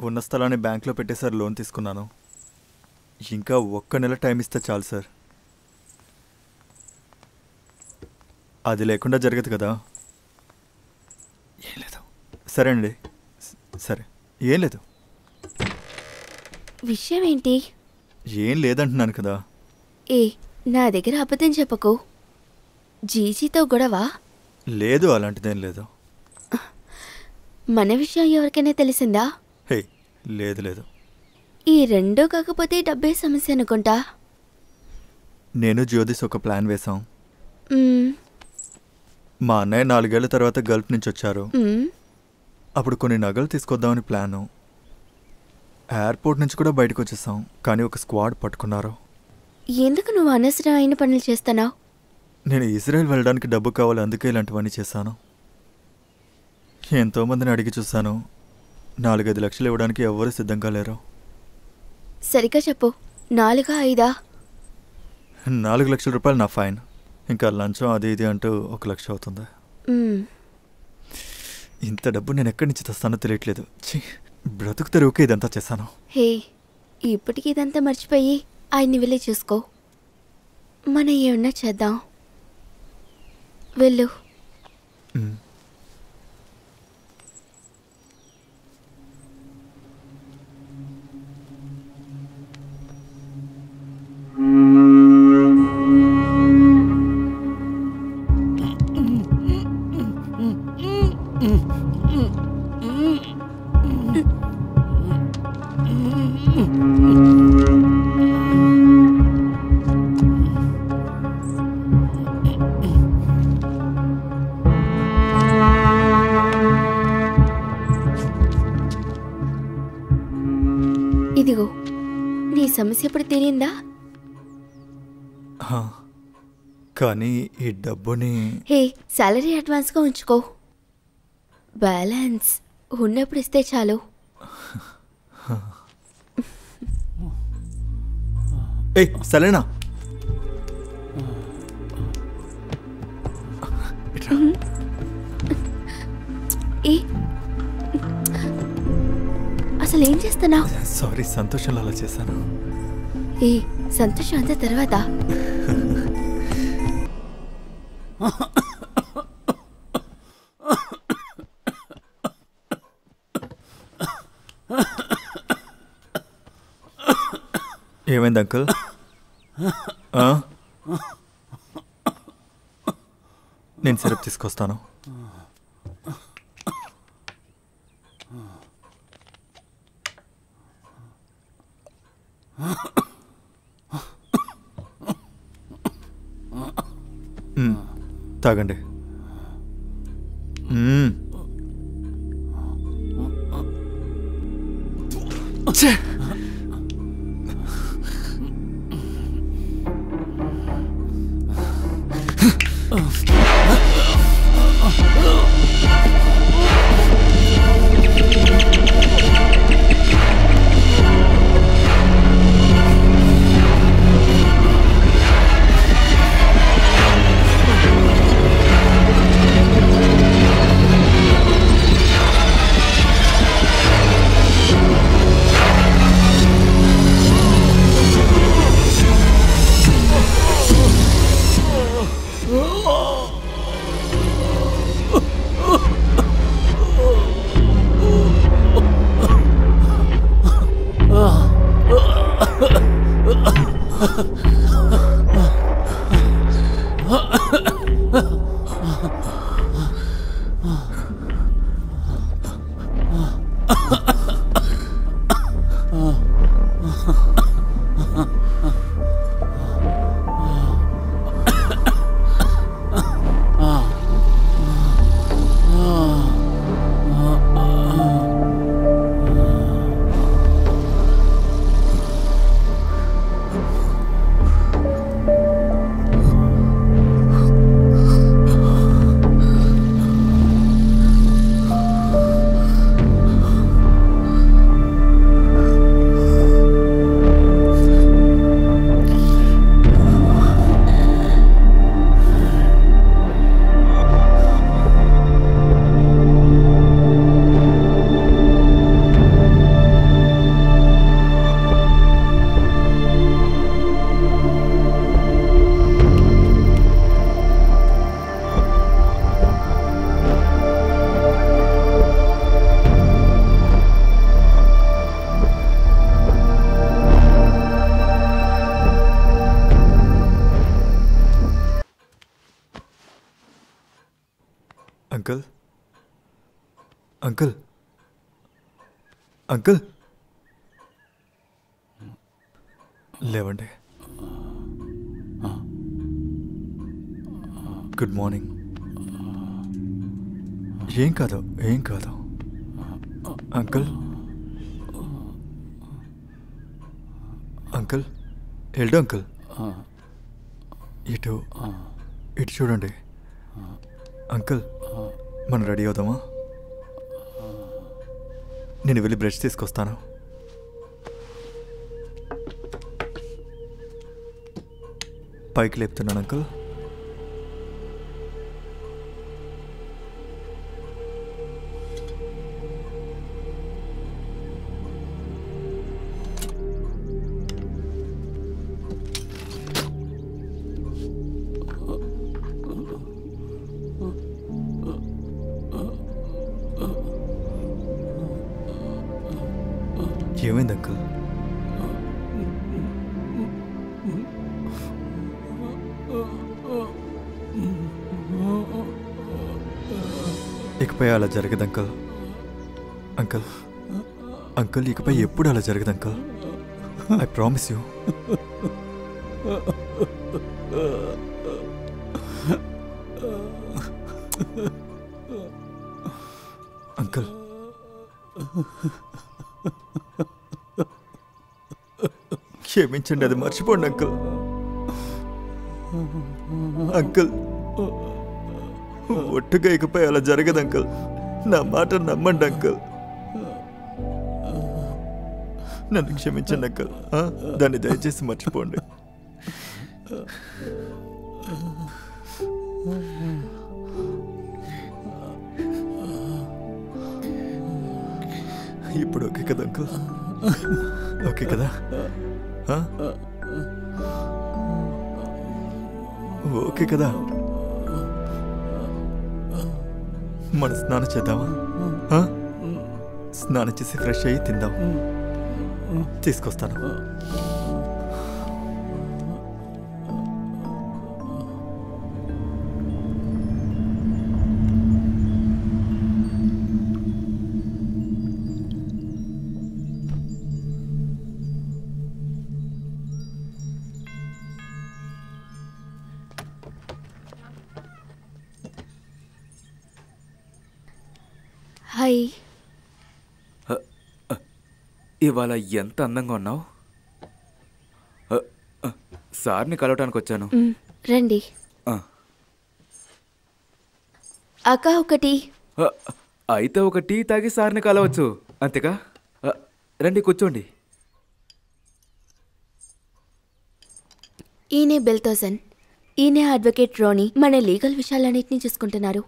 ఉన్న స్థలాన్ని బ్యాంక్లో పెట్టేసారి లోన్ తీసుకున్నాను. ఇంకా 1 నెల టైం ఇస్తే చాలు సార్. అది లేకుండా జరగదు కదా. ఏం లేదు. సరే అండి. సరే, ఏం లేదు. విషయం ఏంటి? ఏం లేదంటున్నాను కదా. ఏ, నా దగ్గర అబద్ధం చెప్పకు. జీజీతో గొడవ? లేదు, అలాంటిదేం లేదు. మన విషయం ఎవరికైనా తెలిసిందా? హే, లేదు లేదు. ఈ రెండో కాకపోతే డబ్బే సమస్య అనుకుంటా. నేను జ్యోతిష్ ఒక ప్లాన్ వేశాం. మ్మ్. మా అన్నయ్య 4 ఏళ్ల తర్వాత గల్ఫ్ నుంచి వచ్చారు. మ్మ్. అప్పుడు కొన్ని నగలు తీసుకొద్దామని ప్లాను. ఎయిర్పోర్ట్ నుంచి కూడా బయటకు వచ్చేసాం, కానీ ఒక స్క్వాడ్ పట్టుకున్నారు. ఎందుకు నువ్వు అనవసరమైన పనులు చేస్తున్నావు? నేను ఇజ్రాయెల్ వెళ్ళడానికి డబ్బు కావాలి, అందుకే ఇలాంటివన్నీ చేశాను. ఎంతోమందిని అడిగి చూశాను. 4-5 లక్షలు ఇవ్వడానికి ఎవ్వరూ సిద్ధంగా లేరు. సరిగ్గా చెప్పు, 4 5? 4 లక్షల రూపాయలు నా ఫైన్. ఇంకా లంచం అది ఇది అంటూ 1 లక్ష అవుతుంది. ఇంత డబ్బు నేను ఎక్కడి నుంచి తెస్తానో తెలియట్లేదు. బ్రతుకు తెరువుకే ఇదంతా చేశాను. హే, ఇప్పటికి ఇదంతా మర్చిపోయి ఆయన్ని వెళ్ళి చూసుకో. మనం ఏమన్నా చేద్దాం. వెళ్ళు. ఇదిగో, నీ సమస్య ఇప్పుడు తీరిందా? కానీ ఈ డబ్బుని... హే, సాలరీ అడ్వాన్స్గా ఉంచుకో. బ్యాలెన్స్ ఉన్నప్పుడు ఇస్తే చాలు. సరేనా? అసలు ఏం చేస్తున్నావు? సారీ, సంతోషంలో అలా చేశాను. ఏ, సంతోషం అంతా తర్వాత. ఏమైంది అంకుల్? నేను సిరప్ తీసుకొస్తాను. తాగండి. అంకుల్ అంకుల్ అంకుల్ లేవండి. Good morning. ఏం కాదు అంకుల్ అంకుల్ ఎల్డు అంకుల్ ఇటు చూడండి. అంకుల్ మనం రెడీ అవుదామా? నేను వెళ్ళి బ్రష్ తీసుకొస్తాను. పైకి లేపుతున్నాను అంకుల్. ఏమైంది అంకుల్? ఇకపై అలా జరగదు అంకుల్. అంకుల్ అంకుల్ ఇకపై ఎప్పుడు అలా జరగదు uncle. I promise you. Uncle క్షమించండి, అది మర్చిపోండి అంకుల్. అంకుల్ ఒట్టుగా ఇకపై అలా జరగదు అంకుల్. నా మాట నమ్మండి అంకుల్. నన్ను క్షమించండి అంకుల్. దాన్ని దయచేసి మర్చిపోండి. ఇప్పుడు ఓకే కదా అంకుల్? ఓకే కదా? ఓకే కదా? మనం స్నానం చేద్దామా? స్నానం చేసి ఫ్రెష్ అయ్యి తిందాం. తీసుకొస్తాను. హాయ్. ఇవాళ ఎంత అందంగా ఉన్నావు. సార్ని కలవటానికి వచ్చాను. రండి. అక్క ఒకటి. అయితే ఒక టీ తాగి సార్ని కలవచ్చు, అంతేగా? రండి కూర్చోండి. ఈయనే బెల్తోజన్, ఈయనే అడ్వకేట్ రోనీ. మన లీగల్ విషయాలన్నింటినీ చూసుకుంటున్నారు.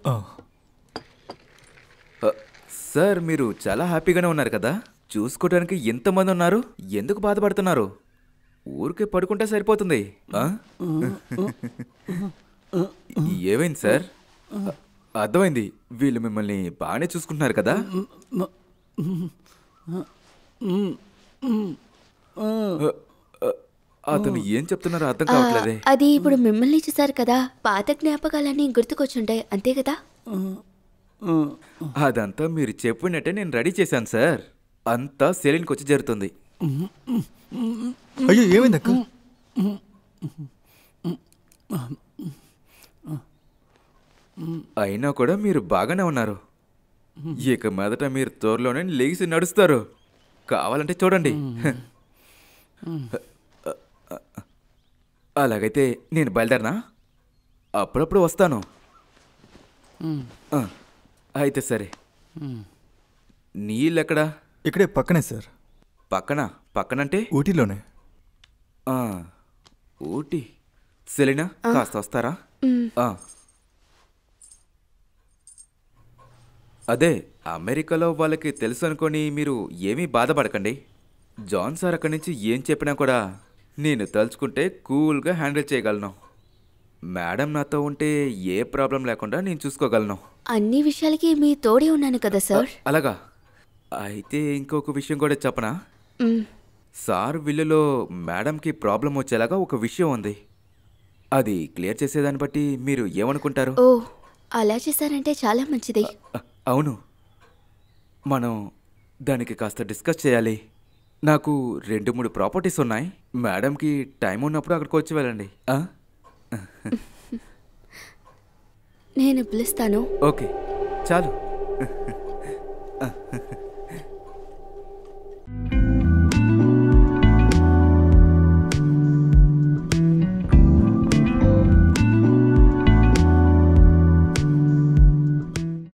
సార్ మీరు చాలా హ్యాపీగానే ఉన్నారు కదా? చూసుకోవడానికి ఎంతమంది ఉన్నారు? ఎందుకు బాధపడుతున్నారు? ఊరికే పడుకుంటే సరిపోతుంది. ఏమైంది సార్? అర్థమైంది, వీళ్ళు మిమ్మల్ని బాగానే చూసుకుంటున్నారు కదా? అతను ఏం చెప్తున్నారో అర్థం కావట్లేదే. అది ఇప్పుడు మిమ్మల్ని చూసారు కదా, పాత జ్ఞాపకాలన్నీ గుర్తుకొచ్చుంటాయి, అంతే కదా? అదంతా మీరు చెప్పినట్టే నేను రెడీ చేశాను సార్. అంతా సెలీన్కి వచ్చి జరుగుతుంది. అయ్యో ఏమైంది అక్క? అయినా కూడా మీరు బాగానే ఉన్నారు. ఇక మొదట మీరు త్వరలోనే లేచి నడుస్తారు. కావాలంటే చూడండి. అలాగైతే నేను బయలుదేరనా? అప్పుడప్పుడు వస్తాను. అయితే సరే. నీళ్ళెక్కడా? ఇక్కడే పక్కనే సార్. పక్కనంటే? ఊటీలోనే. ఊటీ. సెలీనా కాస్త వస్తారా? అదే అమెరికాలో వాళ్ళకి తెలుసు అనుకొని మీరు ఏమీ బాధపడకండి. జాన్ సార్ అక్కడి నుంచి ఏం చెప్పినా కూడా నేను తలుచుకుంటే కూల్గా హ్యాండిల్ చేయగలను. మేడం నాతో ఉంటే ఏ ప్రాబ్లం లేకుండా నేను చూసుకోగలను. అన్ని విషయాలకి మీ తోడే ఉన్నాను కదా సార్. అలాగా? అయితే ఇంకొక విషయం కూడా చెప్పనా? సార్ విల్లులో మేడంకి ప్రాబ్లం వచ్చేలాగా ఒక విషయం ఉంది. అది క్లియర్ చేసేదాన్ని బట్టి మీరు ఏమనుకుంటారు? ఓ, అలా చేశారంటే చాలా మంచిది. అవును, మనం దానికి కాస్త డిస్కస్ చేయాలి. నాకు 2-3 ప్రాపర్టీస్ ఉన్నాయి. మేడంకి టైం ఉన్నప్పుడు అక్కడికి వచ్చి వెళ్ళండి. నేను పిలుస్తాను. ఓకే, చాలు.